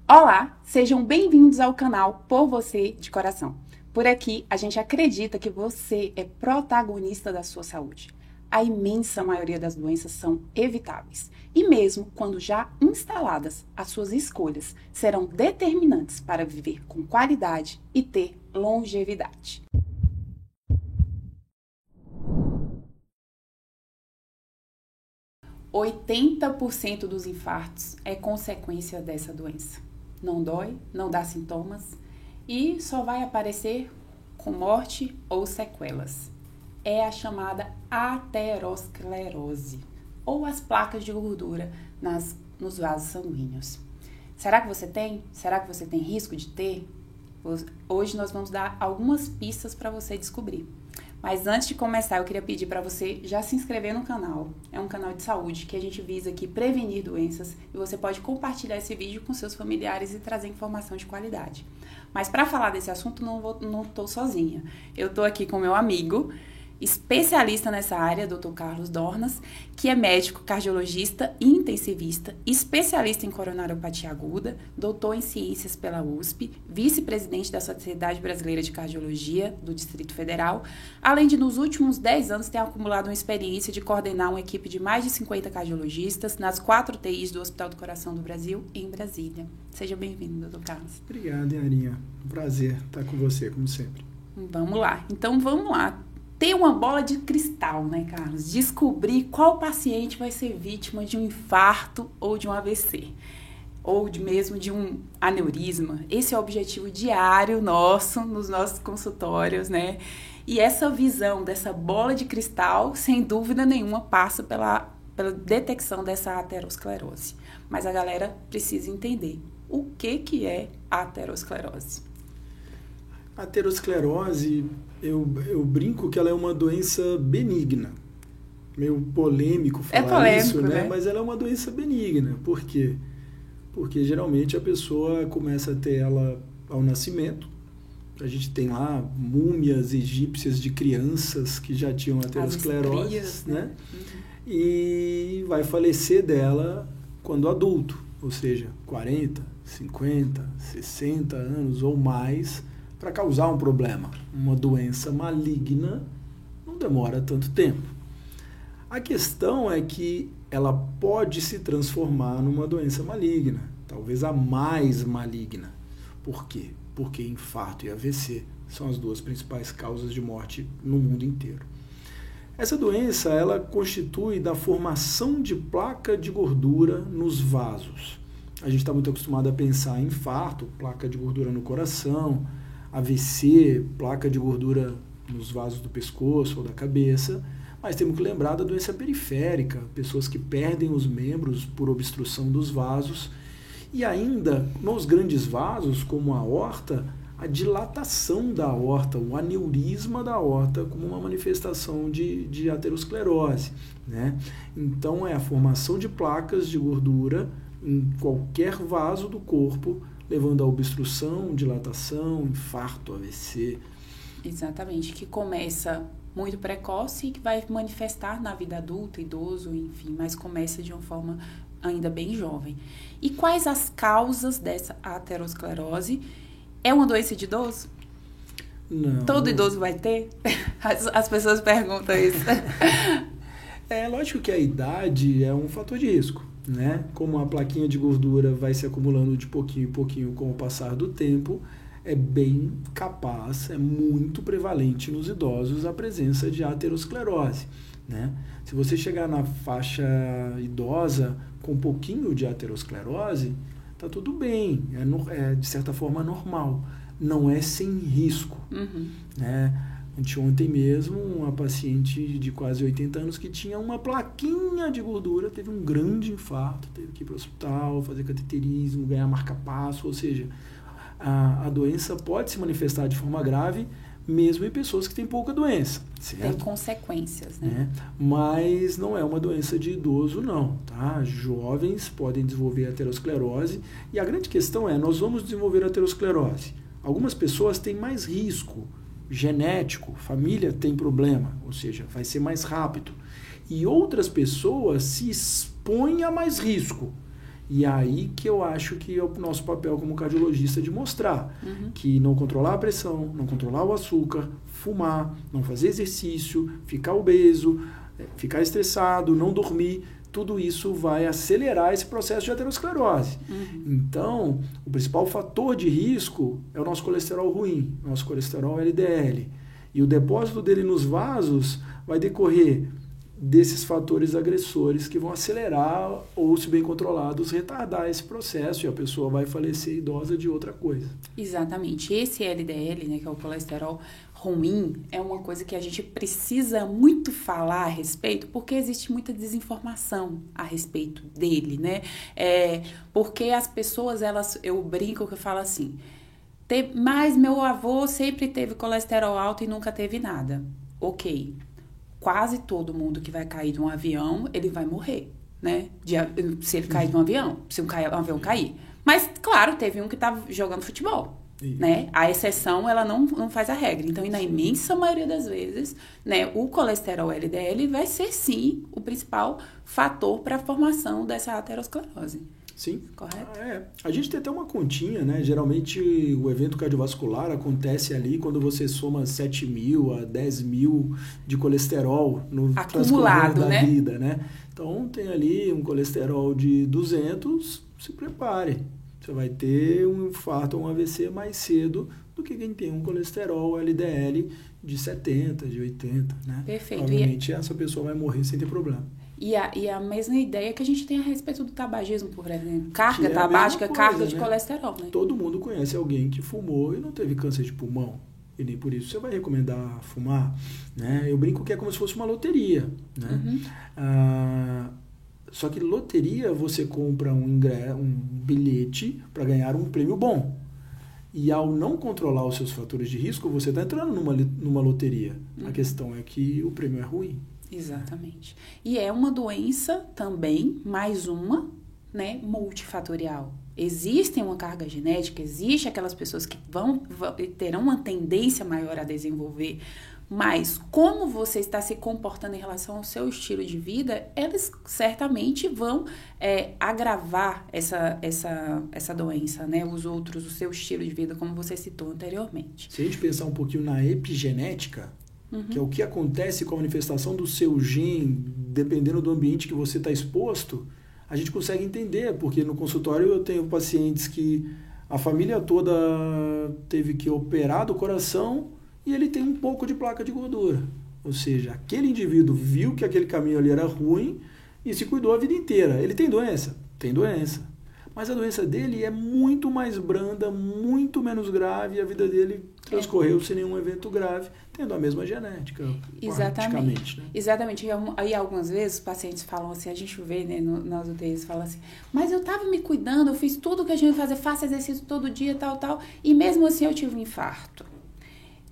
Olá, sejam bem-vindos ao canal Por Você de Coração. Por aqui, a gente acredita que você é protagonista da sua saúde. A imensa maioria das doenças são evitáveis. E mesmo quando já instaladas, as suas escolhas serão determinantes para viver com qualidade e ter longevidade. – 80% dos infartos é consequência dessa doença. Não dói, não dá sintomas e só vai aparecer com morte ou sequelas. É a chamada aterosclerose, ou as placas de gordura nos vasos sanguíneos. Será que você tem? Será que você tem risco de ter? Hoje nós vamos dar algumas pistas para você descobrir. Mas antes de começar, eu queria pedir para você já se inscrever no canal. É um canal de saúde que a gente visa aqui prevenir doenças e você pode compartilhar esse vídeo com seus familiares e trazer informação de qualidade. Mas para falar desse assunto, não estou sozinha. Eu estou aqui com meu amigo, especialista nessa área, Dr. Carlos Dornas, que é médico, cardiologista e intensivista, especialista em coronariopatia aguda, doutor em ciências pela USP, vice-presidente da Sociedade Brasileira de Cardiologia do Distrito Federal, além de nos últimos 10 anos ter acumulado uma experiência de coordenar uma equipe de mais de 50 cardiologistas nas 4 UTIs do Hospital do Coração do Brasil, em Brasília. Seja bem-vindo, Dr. Carlos. Obrigado, Yarinha. Um prazer estar com você, como sempre. Vamos lá. Então, vamos lá. Ter uma bola de cristal, né, Carlos? Descobrir qual paciente vai ser vítima de um infarto ou de um AVC, ou mesmo de um aneurisma. Esse é o objetivo diário nosso, nos nossos consultórios, né? E essa visão dessa bola de cristal, sem dúvida nenhuma, passa pela detecção dessa aterosclerose. Mas a galera precisa entender o que é a aterosclerose. A aterosclerose, eu brinco que ela é uma doença benigna. Meio polêmico falar isso, né? Mas ela é uma doença benigna. Por quê? Porque geralmente a pessoa começa a ter ela ao nascimento. A gente tem lá múmias egípcias de crianças que já tinham aterosclerose, né? Uhum. E vai falecer dela quando adulto, ou seja, 40, 50, 60 anos ou mais, para causar um problema. Uma doença maligna não demora tanto tempo. A questão é que ela pode se transformar numa doença maligna, talvez a mais maligna. Por quê? Porque infarto e AVC são as 2 principais causas de morte no mundo inteiro. Essa doença, ela constitui da formação de placa de gordura nos vasos. A gente está muito acostumado a pensar em infarto, placa de gordura no coração, AVC, placa de gordura nos vasos do pescoço ou da cabeça, mas temos que lembrar da doença periférica, pessoas que perdem os membros por obstrução dos vasos, e ainda nos grandes vasos, como a aorta, a dilatação da aorta, o aneurisma da aorta, como uma manifestação de aterosclerose, né? Então é a formação de placas de gordura em qualquer vaso do corpo, levando a obstrução, dilatação, infarto, AVC. Exatamente, que começa muito precoce e que vai manifestar na vida adulta, idoso, enfim, mas começa de uma forma ainda bem jovem. E quais as causas dessa aterosclerose? É uma doença de idoso? Não. Todo idoso vai ter? As pessoas perguntam isso. É lógico que a idade é um fator de risco, né? Como a plaquinha de gordura vai se acumulando de pouquinho em pouquinho com o passar do tempo, é bem capaz, é muito prevalente nos idosos a presença de aterosclerose, né? Se você chegar na faixa idosa com um pouquinho de aterosclerose, tá tudo bem, é de certa forma normal, não é sem risco, né? Anteontem mesmo, uma paciente de quase 80 anos que tinha uma plaquinha de gordura, teve um grande infarto, teve que ir para o hospital, fazer cateterismo, ganhar marca-passo, ou seja, a doença pode se manifestar de forma grave, mesmo em pessoas que têm pouca doença, certo? Tem consequências, né? Mas não é uma doença de idoso, não, tá? Jovens podem desenvolver aterosclerose, e a grande questão é, nós vamos desenvolver aterosclerose. Algumas pessoas têm mais risco genético, família tem problema, ou seja, vai ser mais rápido. E outras pessoas se expõem a mais risco. E aí que eu acho que é o nosso papel como cardiologista de mostrar que não controlar a pressão, não controlar o açúcar, fumar, não fazer exercício, ficar obeso, ficar estressado, não dormir, tudo isso vai acelerar esse processo de aterosclerose. Então, o principal fator de risco é o nosso colesterol ruim, nosso colesterol LDL. E o depósito dele nos vasos vai decorrer desses fatores agressores que vão acelerar ou, se bem controlados, retardar esse processo e a pessoa vai falecer idosa de outra coisa. Exatamente. Esse LDL, né, que é o colesterol ruim, é uma coisa que a gente precisa muito falar a respeito, porque existe muita desinformação a respeito dele, né? Porque as pessoas, eu brinco que eu falo assim, mas meu avô sempre teve colesterol alto e nunca teve nada. Ok. Quase todo mundo que vai cair de um avião, ele vai morrer, né? Se ele cair de um avião, se um avião cair. Mas, claro, teve um que estava jogando futebol, né? A exceção, ela não faz a regra. Então, e na imensa maioria das vezes, né, o colesterol LDL vai ser, sim, o principal fator para a formação dessa aterosclerose. Sim. Correto? A gente tem até uma continha, né? Geralmente o evento cardiovascular acontece ali quando você soma 7.000 a 10.000 de colesterol no transcorrer da vida, né? Então tem ali um colesterol de 200, se prepare. Você vai ter um infarto ou um AVC mais cedo do que quem tem um colesterol LDL de 70, de 80, né? Perfeito. Obviamente essa pessoa vai morrer sem ter problema. E a mesma ideia que a gente tem a respeito do tabagismo, por exemplo. Carga tabágica, carga de colesterol, né? Todo mundo conhece alguém que fumou e não teve câncer de pulmão. E nem por isso você vai recomendar fumar, né? Eu brinco que é como se fosse uma loteria, né? Só que loteria você compra um bilhete para ganhar um prêmio bom. E ao não controlar os seus fatores de risco, você está entrando numa loteria. A questão é que o prêmio é ruim. Exatamente. E é uma doença também, mais uma, né, multifatorial. Existe uma carga genética, existe aquelas pessoas que terão uma tendência maior a desenvolver, mas como você está se comportando em relação ao seu estilo de vida, elas certamente vão agravar essa doença, né? O seu estilo de vida, como você citou anteriormente. Se a gente pensar um pouquinho na epigenética, que é o que acontece com a manifestação do seu gene, dependendo do ambiente que você está exposto, a gente consegue entender, porque no consultório eu tenho pacientes que a família toda teve que operar do coração e ele tem um pouco de placa de gordura. Ou seja, aquele indivíduo viu que aquele caminho ali era ruim e se cuidou a vida inteira. Ele tem doença? Tem doença. Mas a doença dele é muito mais branda, muito menos grave, e a vida dele transcorreu sem nenhum evento grave, tendo a mesma genética, praticamente. Né? Exatamente. Aí algumas vezes os pacientes falam assim, a gente vê, né, nas UTIs, falam assim, mas eu estava me cuidando, eu fiz tudo que a gente fazer, faço exercício todo dia, tal, e mesmo assim eu tive um infarto.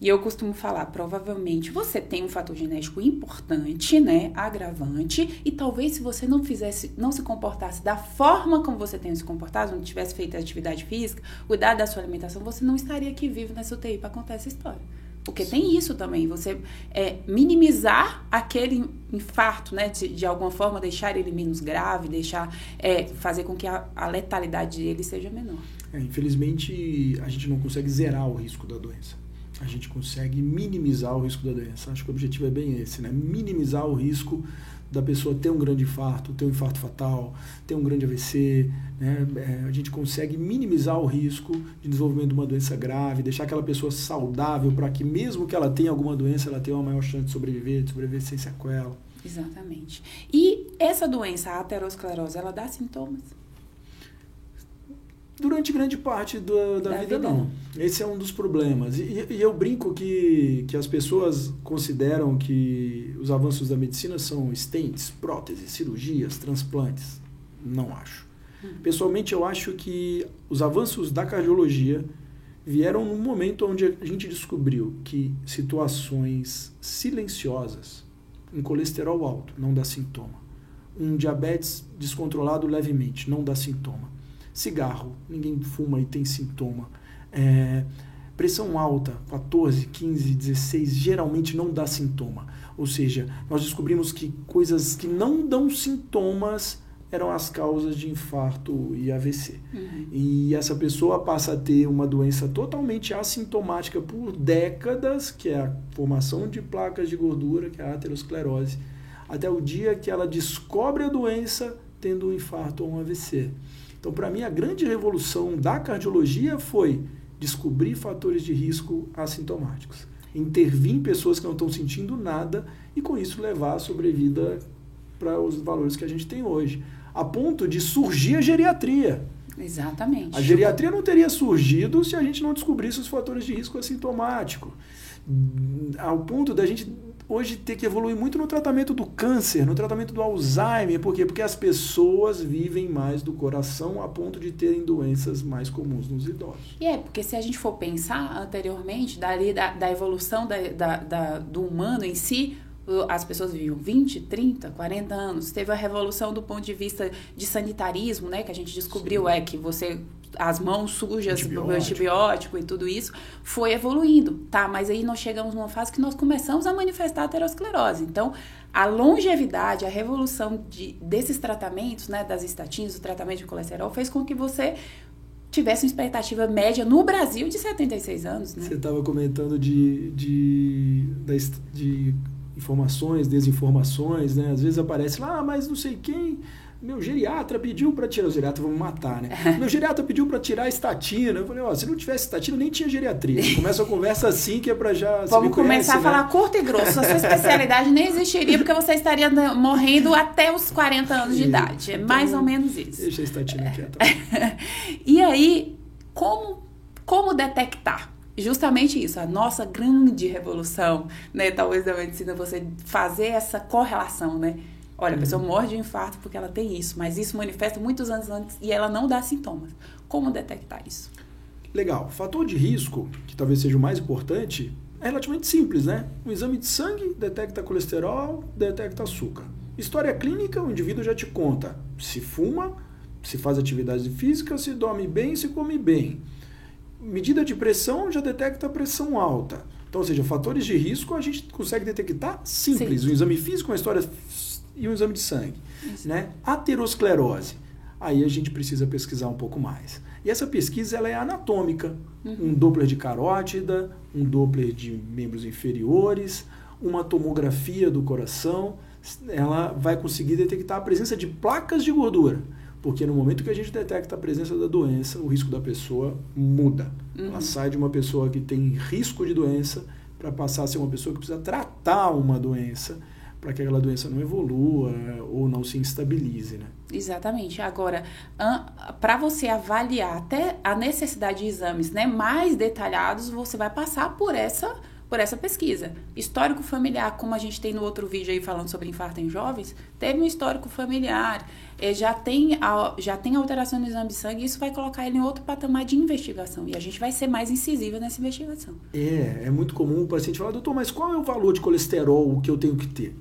E eu costumo falar, provavelmente você tem um fator genético importante, né, agravante, e talvez se você não se comportasse da forma como você tem se comportado, não tivesse feito atividade física, cuidado da sua alimentação, você não estaria aqui vivo nessa UTI para contar essa história. Porque tem isso também, você minimizar aquele infarto, né, de alguma forma deixar ele menos grave, fazer com que a letalidade dele seja menor. Infelizmente, a gente não consegue zerar o risco da doença. A gente consegue minimizar o risco da doença. Acho que o objetivo é bem esse, né? Minimizar o risco da pessoa ter um grande infarto, ter um infarto fatal, ter um grande AVC, né? A gente consegue minimizar o risco de desenvolvimento de uma doença grave, deixar aquela pessoa saudável para que mesmo que ela tenha alguma doença, ela tenha uma maior chance de sobreviver sem sequela. Exatamente. E essa doença, a aterosclerose, ela dá sintomas? Durante grande parte da vida, não. Esse é um dos problemas. E eu brinco que as pessoas consideram que os avanços da medicina são stents, próteses, cirurgias, transplantes. Não acho. Pessoalmente, eu acho que os avanços da cardiologia vieram num momento onde a gente descobriu que situações silenciosas, um colesterol alto, não dá sintoma. Um diabetes descontrolado levemente, não dá sintoma. Cigarro, ninguém fuma e tem sintoma. Pressão alta, 14, 15, 16, geralmente não dá sintoma. Ou seja, nós descobrimos que coisas que não dão sintomas eram as causas de infarto e AVC. E essa pessoa passa a ter uma doença totalmente assintomática por décadas, que é a formação de placas de gordura, que é a aterosclerose, até o dia que ela descobre a doença tendo um infarto ou um AVC. Então, para mim, a grande revolução da cardiologia foi descobrir fatores de risco assintomáticos, intervir em pessoas que não estão sentindo nada e, com isso, levar a sobrevida para os valores que a gente tem hoje, a ponto de surgir a geriatria. Exatamente. A geriatria não teria surgido se a gente não descobrisse os fatores de risco assintomático. Ao ponto da gente hoje ter que evoluir muito no tratamento do câncer, no tratamento do Alzheimer. Por quê? Porque as pessoas vivem mais do coração a ponto de terem doenças mais comuns nos idosos. E porque se a gente for pensar anteriormente, da evolução do humano em si, as pessoas viviam 20, 30, 40 anos. Teve a revolução do ponto de vista de sanitarismo, né? Que a gente descobriu que as mãos sujas do antibiótico e tudo isso foi evoluindo, tá? Mas aí nós chegamos numa fase que nós começamos a manifestar a aterosclerose. Então, a longevidade, a revolução desses tratamentos, né? Das estatinas, o tratamento de colesterol, fez com que você tivesse uma expectativa média no Brasil de 76 anos, né? Você estava comentando de informações, desinformações, né? Às vezes aparece lá, mas não sei quem, meu geriatra pediu para tirar, o geriatra vão me matar, né? Meu geriatra pediu para tirar a estatina. Eu falei, se não tivesse estatina, nem tinha geriatria. Começa a conversa assim, que é para já... Vamos começar a falar curto e grosso. A sua especialidade nem existiria, porque você estaria morrendo até os 40 anos de idade. É mais ou menos isso. Deixa a estatina quieta. E aí, como detectar? Justamente isso, a nossa grande revolução, né, talvez da medicina, você fazer essa correlação, né? Olha, a pessoa morre de infarto porque ela tem isso, mas isso manifesta muitos anos antes e ela não dá sintomas. Como detectar isso? Legal. Fator de risco, que talvez seja o mais importante, é relativamente simples, né? Um exame de sangue detecta colesterol, detecta açúcar. História clínica, o indivíduo já te conta se fuma, se faz atividade física, se dorme bem, se come bem. Medida de pressão já detecta a pressão alta. Então, ou seja, fatores de risco a gente consegue detectar simples. Sim. Um exame físico, uma história e um exame de sangue. Né? Aterosclerose. Aí a gente precisa pesquisar um pouco mais. E essa pesquisa ela é anatômica. Um Doppler de carótida, um Doppler de membros inferiores, uma tomografia do coração. Ela vai conseguir detectar a presença de placas de gordura. Porque no momento que a gente detecta a presença da doença, o risco da pessoa muda. Ela sai de uma pessoa que tem risco de doença para passar a ser uma pessoa que precisa tratar uma doença para que aquela doença não evolua ou não se instabilize, né? Exatamente. Agora, para você avaliar até a necessidade de exames, né, mais detalhados, você vai passar por essa pesquisa. Histórico familiar, como a gente tem no outro vídeo aí falando sobre infarto em jovens, teve um histórico familiar, já tem alteração no exame de sangue, isso vai colocar ele em outro patamar de investigação, e a gente vai ser mais incisiva nessa investigação. É muito comum o paciente falar, doutor, mas qual é o valor de colesterol que eu tenho que ter?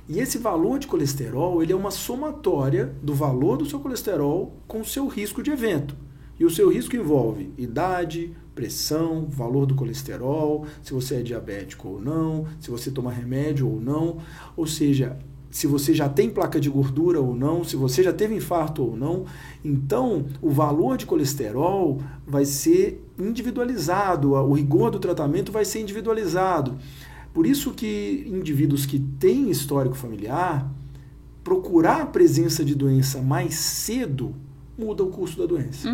E esse valor de colesterol, ele é uma somatória do valor do seu colesterol com o seu risco de evento. E o seu risco envolve idade, pressão, valor do colesterol, se você é diabético ou não, se você toma remédio ou não, ou seja, se você já tem placa de gordura ou não, se você já teve infarto ou não. Então, o valor de colesterol vai ser individualizado, o rigor do tratamento vai ser individualizado. Por isso que indivíduos que têm histórico familiar, procurar a presença de doença mais cedo muda o curso da doença.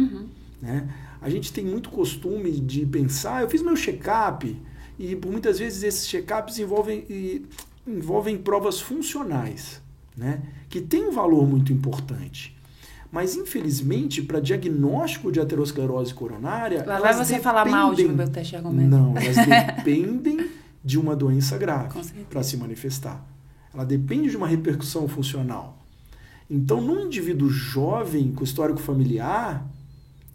Né? A gente tem muito costume de pensar, eu fiz meu check-up, e por muitas vezes esses check-ups envolvem provas funcionais, né? Que tem um valor muito importante. Mas, infelizmente, para diagnóstico de aterosclerose coronária... Lá vai você falar mal de meu teste de argumento. Não, elas dependem de uma doença grave para se manifestar. Ela depende de uma repercussão funcional. Então, num indivíduo jovem com histórico familiar,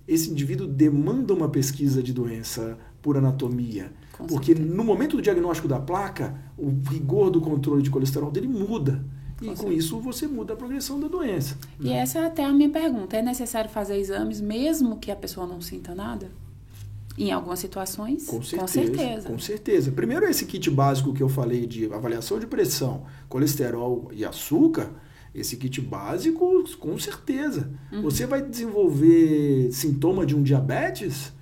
esse indivíduo demanda uma pesquisa de doença por anatomia. Porque no momento do diagnóstico da placa, o rigor do controle de colesterol dele muda. E com isso você muda a progressão da doença. E essa é até a minha pergunta. É necessário fazer exames mesmo que a pessoa não sinta nada? Em algumas situações? Com certeza. Com certeza. Primeiro, esse kit básico que eu falei de avaliação de pressão, colesterol e açúcar, Esse kit básico, com certeza. Você vai desenvolver sintoma de um diabetes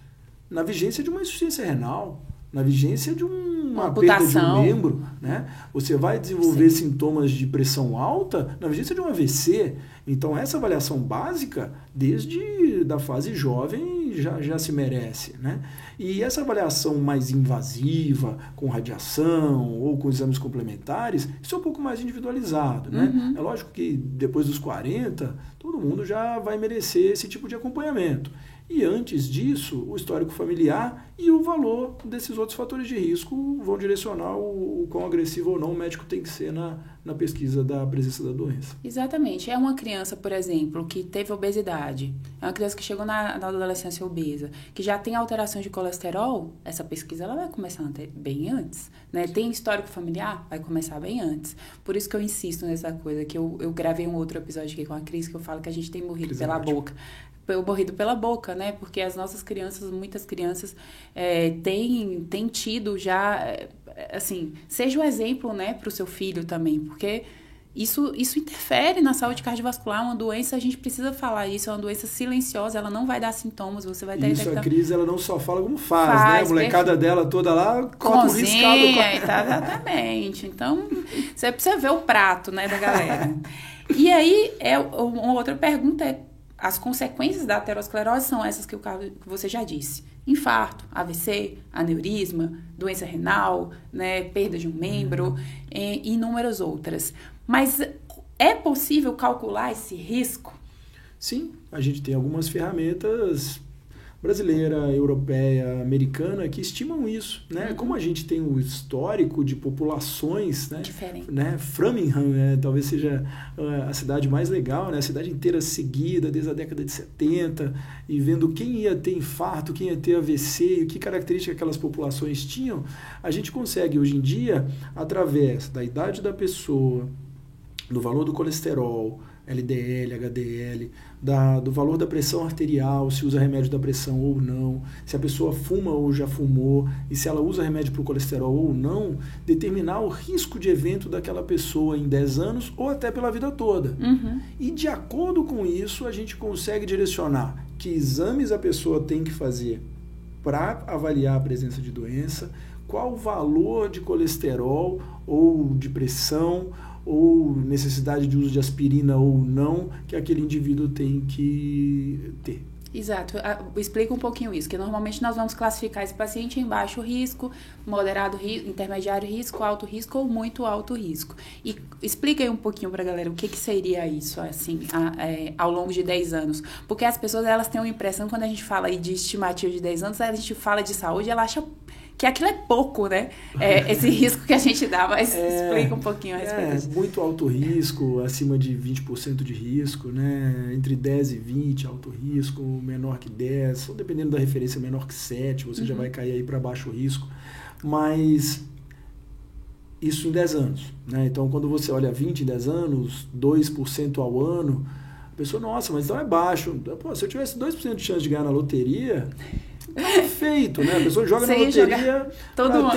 na vigência de uma insuficiência renal, na vigência de uma perda de um membro, né? Você vai desenvolver sintomas de pressão alta na vigência de um AVC. Então, essa avaliação básica, desde da fase jovem, já se merece, né? E essa avaliação mais invasiva, com radiação ou com exames complementares, isso é um pouco mais individualizado, né? É lógico que depois dos 40, todo mundo já vai merecer esse tipo de acompanhamento. E antes disso, o histórico familiar e o valor desses outros fatores de risco vão direcionar o quão agressivo ou não o médico tem que ser na pesquisa da presença da doença. Exatamente. É uma criança, por exemplo, que teve obesidade, é uma criança que chegou na adolescência obesa, que já tem alteração de colesterol, essa pesquisa ela vai começar bem antes, né? Tem histórico familiar? Vai começar bem antes. Por isso que eu insisto nessa coisa, que eu gravei um outro episódio aqui com a Cris, que eu falo que a gente tem morrido pela boca. Morrido pela boca, né? Porque as nossas crianças, muitas crianças têm tido já, assim, seja um exemplo, né, para o seu filho também, porque isso interfere na saúde cardiovascular, uma doença, a gente precisa falar isso, é uma doença silenciosa, ela não vai dar sintomas, você vai ter... Isso, a Cris, ela não só fala como faz, né? A molecada dela toda lá, copo riscado. Exatamente. Então, você precisa ver o prato, né, da galera. E aí, uma outra pergunta é, as consequências da aterosclerose são essas que você já disse. Infarto, AVC, aneurisma, doença renal, né, perda de um membro, e inúmeras outras. Mas é possível calcular esse risco? Sim, a gente tem algumas ferramentas brasileira, europeia, americana, que estimam isso, né? Como a gente tem um histórico de populações, né? Diferente. Né? Framingham, né? Talvez seja a cidade mais legal, né? A cidade inteira seguida desde a década de 70 e vendo quem ia ter infarto, quem ia ter AVC e que características aquelas populações tinham, a gente consegue hoje em dia, através da idade da pessoa, do valor do colesterol, LDL, HDL, do valor da pressão arterial, se usa remédio da pressão ou não, se a pessoa fuma ou já fumou, e se ela usa remédio para o colesterol ou não, determinar o risco de evento daquela pessoa em 10 anos ou até pela vida toda. E de acordo com isso, a gente consegue direcionar que exames a pessoa tem que fazer para avaliar a presença de doença, qual o valor de colesterol ou de pressão, ou necessidade de uso de aspirina ou não, que aquele indivíduo tem que ter. Exato. Explica um pouquinho isso, que normalmente nós vamos classificar esse paciente em baixo risco, moderado risco, intermediário risco, alto risco ou muito alto risco. E explica aí um pouquinho pra galera o que seria isso, assim, ao longo de 10 anos. Porque as pessoas, elas têm uma impressão, quando a gente fala aí de estimativa de 10 anos, a gente fala de saúde, ela acha que aquilo é pouco, né? Esse risco que a gente dá, mas explica um pouquinho a respeito disso. Muito alto risco, acima de 20% de risco, né? Entre 10 e 20, alto risco, menor que 10, ou dependendo da referência, menor que 7, você já vai cair aí para baixo risco. Mas isso em 10 anos, né? Então, quando você olha 20 em 10 anos, 2% ao ano, a pessoa, nossa, mas então é baixo. Pô, se eu tivesse 2% de chance de ganhar na loteria... É feito, né? A pessoa joga na loteria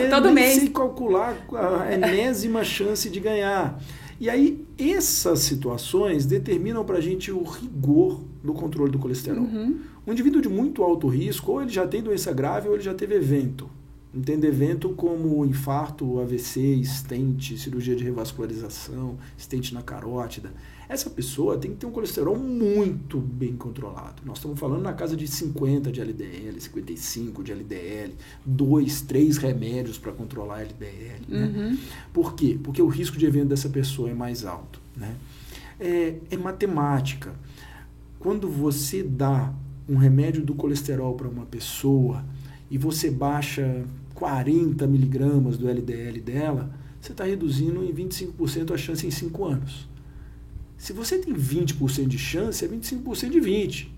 todo mês sem calcular a enésima chance de ganhar. E aí, essas situações determinam pra gente o rigor do controle do colesterol. Um indivíduo de muito alto risco, ou ele já tem doença grave, ou ele já teve evento. Entende evento como infarto, AVC, stent, cirurgia de revascularização, stent na carótida. Essa pessoa tem que ter um colesterol muito bem controlado. Nós estamos falando na casa de 50 de LDL, 55 de LDL, 2, 3 remédios para controlar LDL. Né? Por quê? Porque o risco de evento dessa pessoa é mais alto. Né? É matemática. Quando você dá um remédio do colesterol para uma pessoa e você baixa 40 miligramas do LDL dela, você está reduzindo em 25% a chance em 5 anos. Se você tem 20% de chance, é 25% de 20.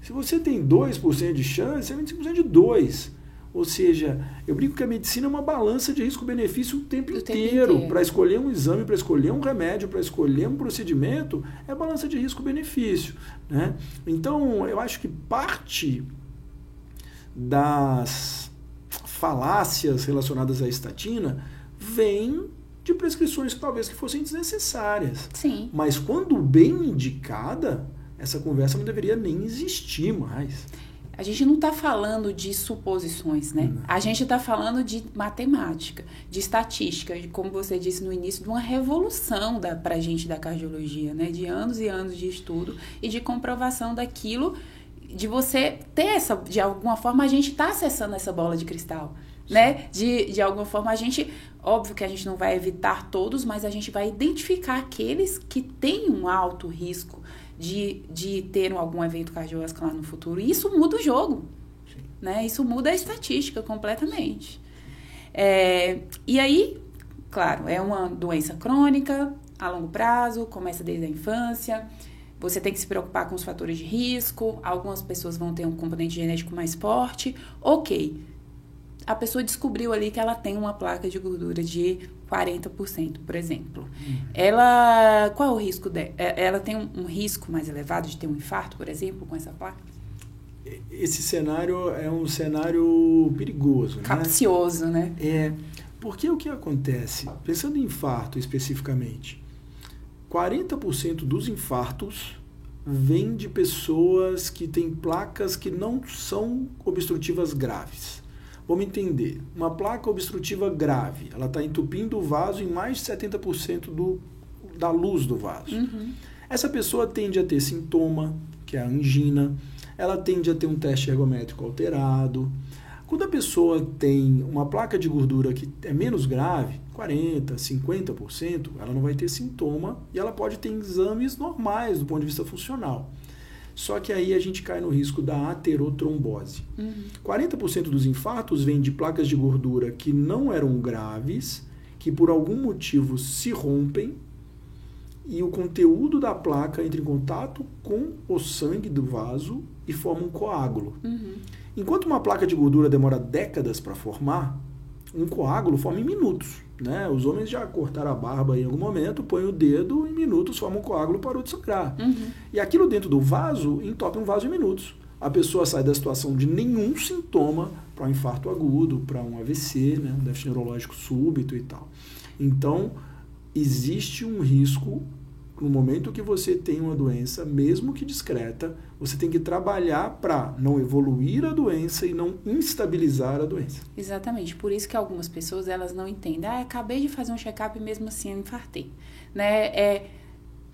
Se você tem 2% de chance, é 25% de 2. Ou seja, eu brinco que a medicina é uma balança de risco-benefício o tempo inteiro. Para escolher um exame, para escolher um remédio, para escolher um procedimento, é balança de risco-benefício. Né? Então, eu acho que parte das falácias relacionadas à estatina vem de de prescrições talvez que fossem desnecessárias. Sim. Mas quando bem indicada, essa conversa não deveria nem existir mais. A gente não está falando de suposições, né? Não. A gente está falando de matemática, de estatística, de, como você disse no início, de uma revolução para a gente da cardiologia, né? De anos e anos de estudo e de comprovação daquilo, de você ter essa... De alguma forma, a gente está acessando essa bola de cristal, né? De alguma forma, a gente... Óbvio que a gente não vai evitar todos, mas a gente vai identificar aqueles que têm um alto risco de ter algum evento cardiovascular no futuro. E isso muda o jogo, né? Isso muda a estatística completamente. E aí, claro, é uma doença crônica, a longo prazo, começa desde a infância. Você tem que se preocupar com os fatores de risco. Algumas pessoas vão ter um componente genético mais forte. Ok. A pessoa descobriu ali que ela tem uma placa de gordura de 40%, por exemplo. Qual é o risco dela? Ela tem um risco mais elevado de ter um infarto, por exemplo, com essa placa? Esse cenário é um cenário perigoso, né? Capcioso, né? Porque o que acontece? Pensando em infarto especificamente, 40% dos infartos vêm de pessoas que têm placas que não são obstrutivas graves. Vamos entender, uma placa obstrutiva grave, ela está entupindo o vaso em mais de 70% da luz do vaso. Uhum. Essa pessoa tende a ter sintoma, que é a angina, ela tende a ter um teste ergométrico alterado. Quando a pessoa tem uma placa de gordura que é menos grave, 40%, 50%, ela não vai ter sintoma e ela pode ter exames normais do ponto de vista funcional. Só que aí a gente cai no risco da aterotrombose. 40% dos infartos vêm de placas de gordura que não eram graves, que por algum motivo se rompem e o conteúdo da placa entra em contato com o sangue do vaso e forma um coágulo. Enquanto uma placa de gordura demora décadas para formar, um coágulo forma em minutos, né? Os homens já cortaram a barba em algum momento, põem o dedo, em minutos forma um coágulo, parou de sangrar. E aquilo dentro do vaso entope um vaso em minutos. A pessoa sai da situação de nenhum sintoma para um infarto agudo, para um AVC, né? Um déficit neurológico súbito e tal. Então, existe um risco. No momento que você tem uma doença, mesmo que discreta, você tem que trabalhar para não evoluir a doença e não instabilizar a doença. Exatamente. Por isso que algumas pessoas elas não entendem. Acabei de fazer um check-up e mesmo assim eu infartei. Né?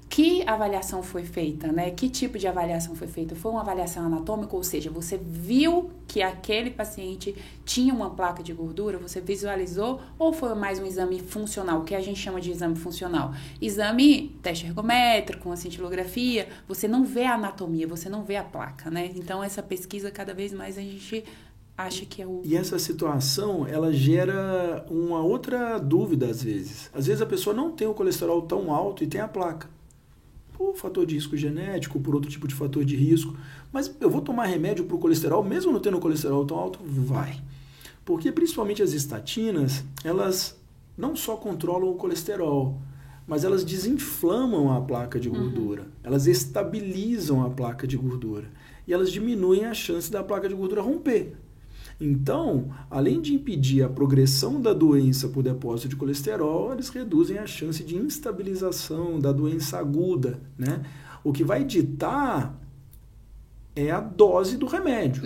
Que avaliação foi feita? Né? Que tipo de avaliação foi feita? Foi uma avaliação anatômica? Ou seja, você viu que aquele paciente tinha uma placa de gordura? Você visualizou? Ou foi mais um exame funcional? O que a gente chama de exame funcional? Exame, teste ergométrico, uma cintilografia. Você não vê a anatomia, você não vê a placa, né? Então, essa pesquisa, cada vez mais a gente acha que é o... E essa situação, ela gera uma outra dúvida às vezes. Às vezes a pessoa não tem o colesterol tão alto e tem a placa. Por fator de risco genético, por outro tipo de fator de risco. Mas eu vou tomar remédio para o colesterol, mesmo não tendo colesterol tão alto? Vai. Porque principalmente as estatinas, elas não só controlam o colesterol, mas elas desinflamam a placa de gordura. Elas estabilizam a placa de gordura. E elas diminuem a chance da placa de gordura romper. Então, além de impedir a progressão da doença por depósito de colesterol, eles reduzem a chance de instabilização da doença aguda, né? O que vai ditar é a dose do remédio,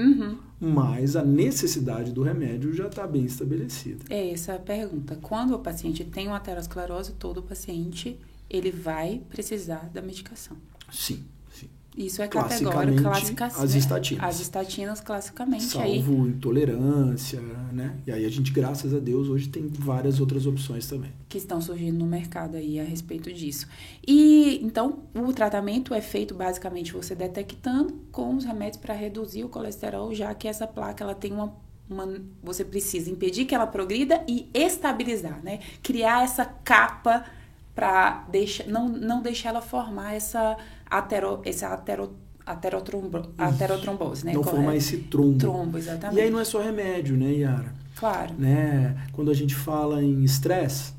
mas a necessidade do remédio já está bem estabelecida. Essa é a pergunta. Quando o paciente tem uma aterosclerose, todo paciente ele vai precisar da medicação. Sim. Isso é categórico, classificação. As estatinas. As estatinas, classicamente. Salvo intolerância, né? E aí a gente, graças a Deus, hoje tem várias outras opções também. Que estão surgindo no mercado aí a respeito disso. E, então, o tratamento é feito, basicamente, você detectando com os remédios para reduzir o colesterol, já que essa placa, ela tem você precisa impedir que ela progrida e estabilizar, né? Criar essa capa para não deixar ela formar essa aterotrombose, né? Não formar esse trombo. Trombo, exatamente. E aí não é só remédio, né, Yara? Claro. Né? Quando a gente fala em estresse,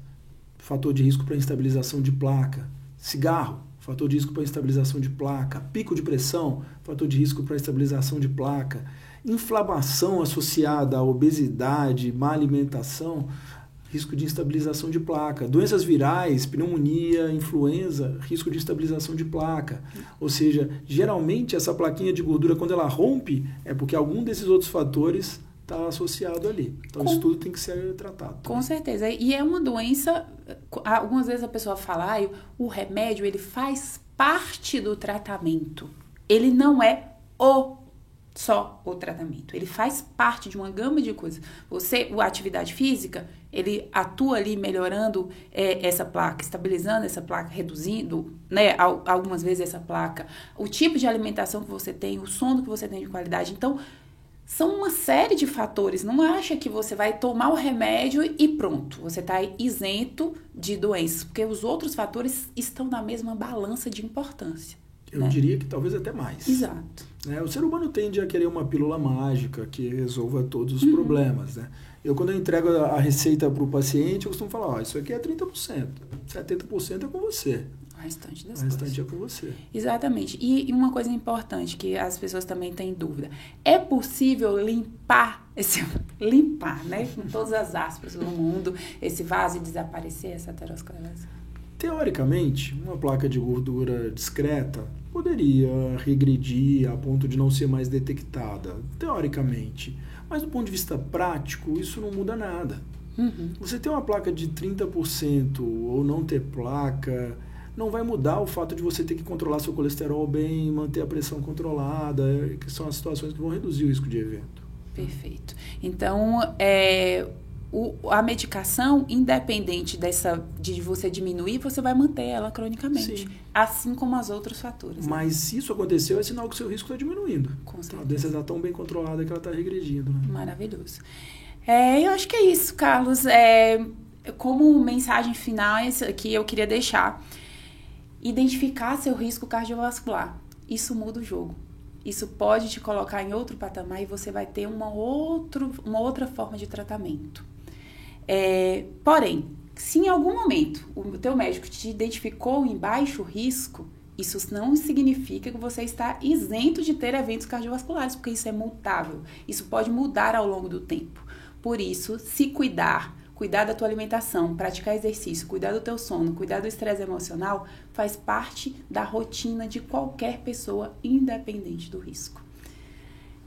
fator de risco para instabilização de placa. Cigarro, fator de risco para instabilização de placa. Pico de pressão, fator de risco para estabilização de placa. Inflamação associada à obesidade, má alimentação, risco de instabilização de placa. Doenças virais, pneumonia, influenza, risco de instabilização de placa. Ou seja, geralmente essa plaquinha de gordura, quando ela rompe, é porque algum desses outros fatores está associado ali. Então, isso tudo tem que ser tratado. Com certeza. E é uma doença, algumas vezes a pessoa fala, o remédio, ele faz parte do tratamento. Ele não é só o tratamento. Ele faz parte de uma gama de coisas. A atividade física, ele atua ali melhorando essa placa, estabilizando essa placa, reduzindo, né, algumas vezes essa placa, o tipo de alimentação que você tem, o sono que você tem de qualidade. Então, são uma série de fatores. Não acha que você vai tomar o remédio e pronto, você está isento de doenças, porque os outros fatores estão na mesma balança de importância. Eu diria que talvez até mais. Exato. O ser humano tende a querer uma pílula mágica que resolva todos os problemas, né? Quando eu entrego a receita para o paciente, eu costumo falar, isso aqui é 30%, 70% é com você. O restante das coisas. O restante é com você. Exatamente. E uma coisa importante que as pessoas também têm dúvida. É possível limpar, né, com todas as aspas do mundo, esse vaso e desaparecer essa aterosclerose? Teoricamente, uma placa de gordura discreta poderia regredir a ponto de não ser mais detectada, teoricamente. Mas do ponto de vista prático, isso não muda nada. Você ter uma placa de 30% ou não ter placa, não vai mudar o fato de você ter que controlar seu colesterol bem, manter a pressão controlada, que são as situações que vão reduzir o risco de evento. Perfeito. Então, a medicação, independente de você diminuir, você vai manter ela cronicamente. Sim. Assim como os outros fatores. Mas se isso aconteceu, é sinal que o seu risco está diminuindo. Com certeza. A doença está tão bem controlada que ela está regredindo. Né? Maravilhoso. Eu acho que é isso, Carlos. Como mensagem final que eu queria deixar, identificar seu risco cardiovascular. Isso muda o jogo. Isso pode te colocar em outro patamar e você vai ter uma outra forma de tratamento. Porém, se em algum momento o teu médico te identificou em baixo risco, isso não significa que você está isento de ter eventos cardiovasculares, porque isso é mutável. Isso pode mudar ao longo do tempo. Por isso, se cuidar da tua alimentação, praticar exercício, cuidar do teu sono, cuidar do estresse emocional, faz parte da rotina de qualquer pessoa, independente do risco.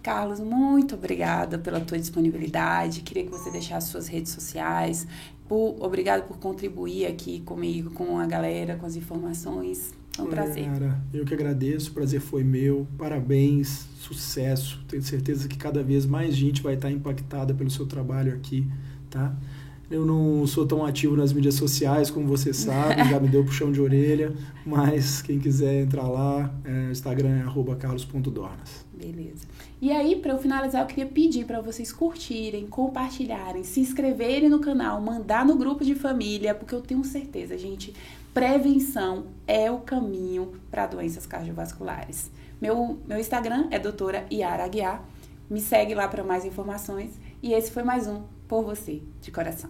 Carlos, muito obrigada pela tua disponibilidade. Queria que você deixasse suas redes sociais. Obrigada por contribuir aqui comigo, com a galera, com as informações. É um prazer. Cara, eu que agradeço, o prazer foi meu. Parabéns, sucesso. Tenho certeza que cada vez mais gente vai estar impactada pelo seu trabalho aqui, tá? Eu não sou tão ativo nas mídias sociais, como você sabe, já me deu puxão de orelha, mas quem quiser entrar lá, o Instagram é @carlos.dornas. Beleza. E aí, para eu finalizar, eu queria pedir para vocês curtirem, compartilharem, se inscreverem no canal, mandar no grupo de família, porque eu tenho certeza, gente, prevenção é o caminho para doenças cardiovasculares. Meu Instagram é doutora Yara Aguiar. Me segue lá para mais informações. E esse foi mais um Por Você, de Coração.